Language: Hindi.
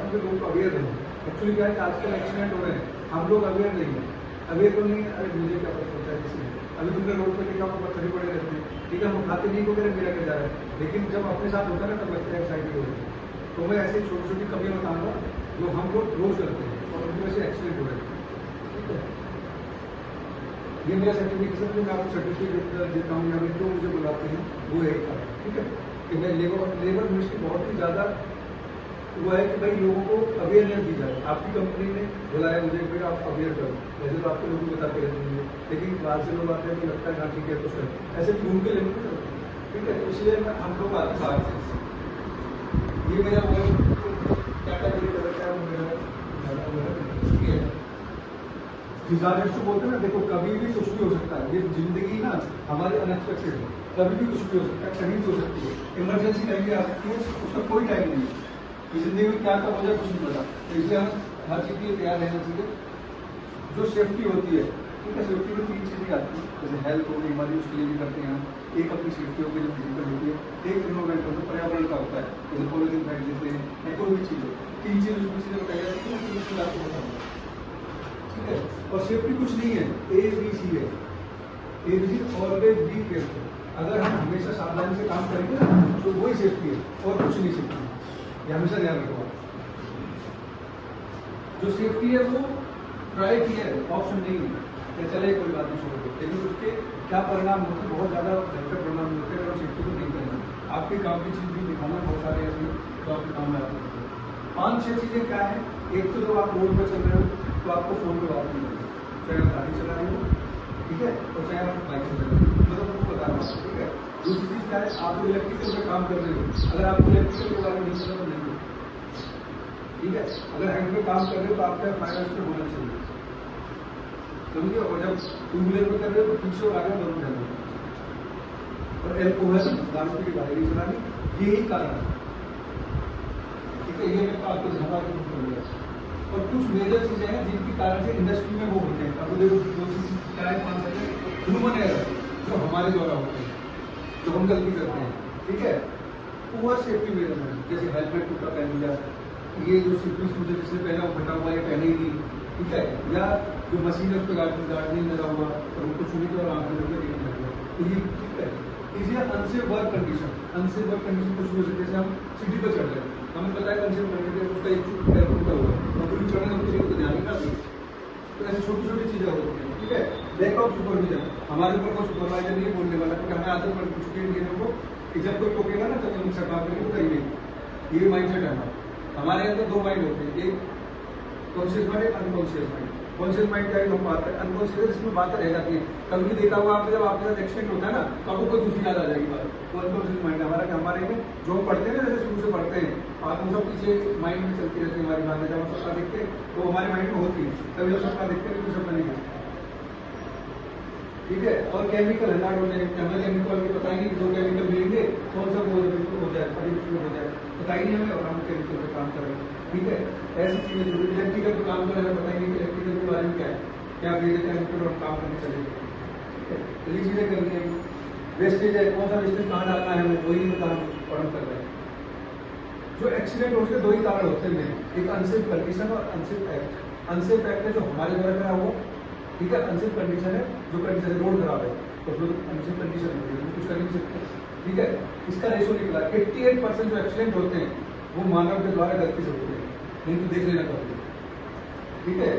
हूँ कि लोग अवेयर रहें। एक्चुअली क्या है कि आजकल एक्सीडेंट हो रहे हैं, हम लोग अवेयर नहीं है। अवेयर तो नहीं, अरे मुझे क्या पता होता है किसी ने, अभी तुमने रोड पर देखा होगा पत्थर पड़े रहते हैं, ठीक है, हम उठाते नहीं को मेरा क्या जा रहा है, लेकिन जब अपने साथ होता है ना तब लगता है एक्साइटेड हो रही है। तो मैं ऐसी छोटी छोटी कमियाँ बताऊँगा जो हम लोग रोज करते हैं और उनकी वजह से एक्सीडेंट हो रहे हैं, ठीक है। ये मेरा सर्टिफिकेशन जो मैं आपको सर्टिफिकेट देता हूँ या जो मुझे बुलाते हैं वो एक था, ठीक है, कि मैं लेबर मिनिस्ट्री बहुत ही ज़्यादा हुआ है कि भाई लोगों को अवेयरनेस दी जाए। आपकी कंपनी ने बुलाया मुझे कि आप अवेयर करो, वैसे तो आपके लोग बताते रहते हैं, लेकिन बाहर से लोग आते हैं तो लगता है हाँ ठीक है कुछ है, ऐसे घूम के लेने को, ठीक है। तो इसलिए हम लोग आते साथ हैं। ये मेरा कैटेगरी का रखा है, मेरा डिजास्टर बोलते हैं ना, देखो कभी भी कुछ भी हो सकता है, ये जिंदगी ना हमारी अनएक्सपेक्टेड है, कभी भी कुछ भी हो सकता है, कहीं भी हो सकती है, इमरजेंसी कहीं भी आ सकती है, उसका कोई टाइम नहीं है। जिंदगी में क्या कब हो जाए कुछ नहीं पता, तो इसलिए हम हर चीज के लिए तैयार रहना चाहिए। जो सेफ्टी होती है, ठीक है, सेफ्टी में 3 चीजें आती है, जैसे हेल्थ हो गई हमारी, उसके लिए भी करते हैं हम। एक अपनी सेफ्टी हो गई जो फिजिकल होती है, एक इन्वायरमेंट होता है, पर्यावरण का होता है, जैसे पॉलिथीन फेंक देते हैं या कोई भी चीज हो, 3 चीज उसमें चीजें बताई जाती है, फिर उसके आपको बताऊंगा, ठीक है। और सेफ्टी कुछ नहीं है, ABC है, ABC ऑलवेज बी केयरफुल। अगर हम हमेशा सावधानी से काम करेंगे ना तो वही सेफ्टी है और कुछ नहीं सेफ्टी है, ये हमेशा ध्यान रखो। जो सेफ्टी है वो ट्राई किया है, ऑप्शन नहीं है कि चले कोई बात नहीं छोड़ दो, लेकिन उसके क्या परिणाम होते हैं, बहुत ज़्यादा भयंकर परिणाम होते हैं अगर हम सेफ्टी को नहीं करेंगे। आपके काम की चीज़ भी दिखाना बहुत सारे ऐसे तो आपके काम में आते हैं। 5-6 चीज़ें क्या है, एक तो जब आप रोड पर चल रहे हो तो आपको फ़ोन पे बात नहीं करनी, चाहे आप गाड़ी चला रहे हो, ठीक है, और चाहे आप बाइक से चला रहे हो, मतलब आपको बता रहा हूँ, ठीक है। दूसरी चीज़ क्या है, आप इलेक्ट्रिकल में काम कर रहे हो, अगर आपको इलेक्ट्रिकल के बारे में नहीं पता तो नहीं हो, ठीक है। अगर हैंड में काम कर रहे हो तो आपका फाइनेंस में होना चाहिए, समझिए। और जब टू व्हीलर में कर रहे हो तो पीछे और आगे दोनों जाना, और एल्कोहल दारू की गाड़ी नहीं चलानी, यही कारण है, ठीक है। ये मैं आपको झपा के कर दिया। और कुछ मेजर चीजें हैं जिनके कारण से इंडस्ट्री में वो होते हैं। अब देखो दो चीज क्या है, 5 सेकंड ह्यूमन एरर जो हमारे द्वारा होते हैं, जो हम गलती करते हैं, ठीक है। पुअर सेफ्टी मेजरमेंट, जैसे हेलमेट टूटा पहन लिया, ये जो सीट मुझे जिसने पहना वो फटा हुआ है पहने ही नहीं, ठीक है, या जो मशीन है उस पर गार्ड नहीं लगा हुआ और उनको छूने के और आंख में देखने लग गया, तो ये ठीक है। इसी unsafe work condition, unsafe work condition कुछ भी हो सकती है, जैसे हम सिटी पर चढ़ रहे हैं, हमें पता है अनसेफ कंडीशन उसका एक पैर टूटा हुआ है और फिर चढ़ने में किसी को ध्यान नहीं करती, तो ऐसी छोटी छोटी चीजें होती हैं, ठीक है। लैक ऑफ सुपरविजन, हमारे ऊपर कोई सुपरवाइजर नहीं बोलने वाला, क्योंकि हमें आदत पड़ चुकी है लोगों को कि जब कोई टोकेगा ना तो हम सरकार करेंगे करेंगे, ये माइंड सेट है हमारे अंदर। 2 माइंड होते हैं, एक conscious mind, unconscious mind. Conscious mind का हम बात करें, अनकॉन्शियस इसमें बातें रह जाती है। कभी देखा हुआ आपने, जब आपके साथ एक्सीडेंट होता है ना तो आपको कोई दूसरी याद आ जाएगी बात, वो अनकॉन्शियस माइंड हमारा, हमारे में जो हम पढ़ते हैं ना, जैसे शुरू से पढ़ते हैं, आप हम सब पीछे माइंड में चलती रहती है हमारी बातें, जब हम सबका देखते हैं तो हमारे माइंड में होती है, तभी हम सबका देखते हैं तो सबका नहीं देखते, ठीक है। और केमिकल है, नॉट ऑर्गेनिक, हमें केमिकल की पता ही नहीं, जो केमिकल मिलेंगे कौन सा हो जाए, पता ही नहीं हमें, और हम केमिकल पे काम कर रहे हैं, ठीक है। ऐसी चीजें जो इलेक्ट्रिकल पे काम कर रहे हैं, पता ही नहीं कि इलेक्ट्रिकल के बारे में क्या है, क्या फेज है, केमिकल और काम करने चलेंगे, ठीक है। तो ये चीजें करनी है। वेस्टेज है, कौन सा वेस्टेज कहाँ डालना है हमें, वही बता और हम कर रहे हैं। जो एक्सीडेंट होने के 2 ही कारण होते हैं, एक अनसेफ कंडीशन और अनसेफ एक्ट। अनसेफ एक्ट है जो हमारे द्वारा करा हुआ, ठीक है। अनसेफ कंडीशन है जो कंडीशन रोड खराब है तो उसमें अनसेफ कंडीशन होती है, कुछ कर नहीं सकते, ठीक है। इसका रेशो निकला 88% जो एक्सीडेंट होते हैं वो मानव के द्वारा गलती से होते हैं, नहीं तो देख लेना कभी, ठीक है।